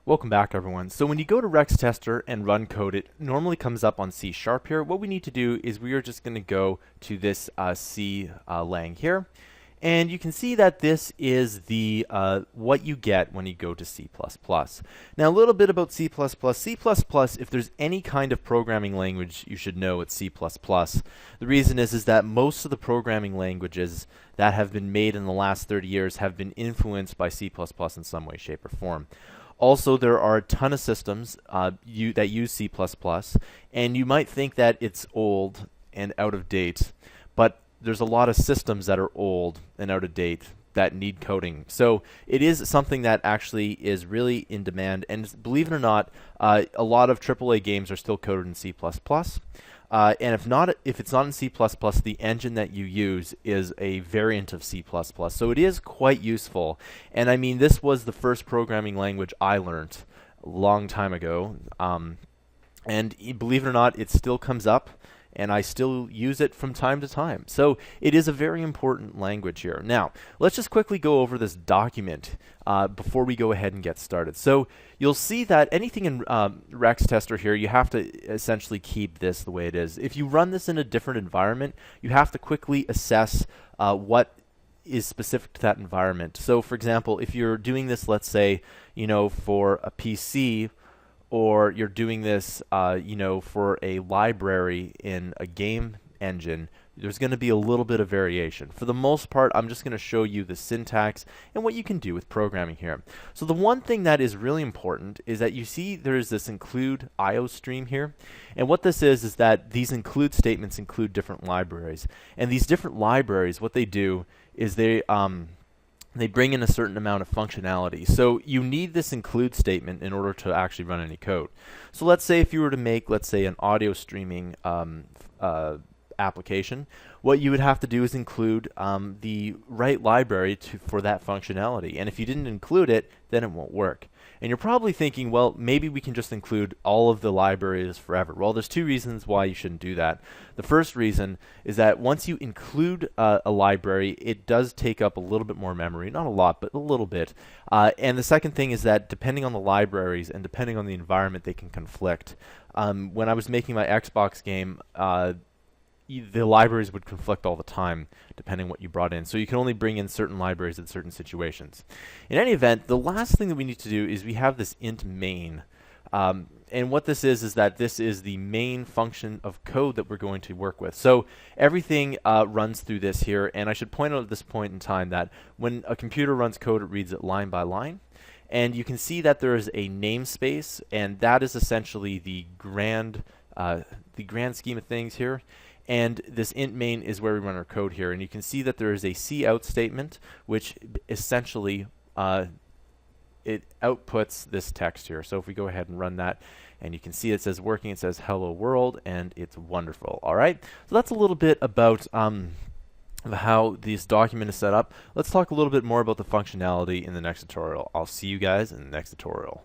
Welcome back, everyone. So when you go to Rex Tester and run code, it normally comes up on C# here. What we need to do is we are just going to go to this C lang here. And you can see that this is the what you get when you go to C++. Now a little bit about C++. C++, if there's any kind of programming language you should know, it's C++. The reason is that most of the programming languages that have been made in the last 30 years have been influenced by C++ in some way, shape, or form. Also, there are a ton of systems that use C++, and you might think that it's old and out of date, but there's a lot of systems that are old and out of date that need coding. So it is something that actually is really in demand, and believe it or not, a lot of AAA games are still coded in C++. And if it's not in C++, the engine that you use is a variant of C++. So it is quite useful. And I mean, this was the first programming language I learned a long time ago. And believe it or not, it still comes up, and I still use it from time to time. So it is a very important language here. Now, let's just quickly go over this document before we go ahead and get started. So you'll see that anything in Rex Tester here, you have to essentially keep this the way it is. If you run this in a different environment, you have to quickly assess what is specific to that environment. So for example, if you're doing this, let's say, for a PC, or you're doing this, for a library in a game engine, there's going to be a little bit of variation. For the most part, I'm just going to show you the syntax and what you can do with programming here. So the one thing that is really important is that you see there's this include IO stream here. And what this is that these include statements include different libraries. And these different libraries, what they do is they bring in a certain amount of functionality. So you need this include statement in order to actually run any code. So let's say if you were to make, let's say, an audio streaming application, what you would have to do is include the right library for that functionality. And if you didn't include it, then it won't work. And you're probably thinking, well, maybe we can just include all of the libraries forever. Well, there's two reasons why you shouldn't do that. The first reason is that once you include a library, it does take up a little bit more memory. Not a lot, but a little bit. And the second thing is that depending on the libraries and depending on the environment, they can conflict. When I was making my Xbox game, the libraries would conflict all the time, depending what you brought in. So you can only bring in certain libraries in certain situations. In any event, the last thing that we need to do is we have this int main. And what this is that this is the main function of code that we're going to work with. So everything runs through this here. And I should point out at this point in time that when a computer runs code, it reads it line by line. And you can see that there is a namespace, and that is essentially the grand scheme of things here. And this int main is where we run our code here. And you can see that there is a cout statement, which essentially it outputs this text here. So if we go ahead and run that, and you can see it says working, it says hello world, and it's wonderful. All right. So that's a little bit about how this document is set up. Let's talk a little bit more about the functionality in the next tutorial. I'll see you guys in the next tutorial.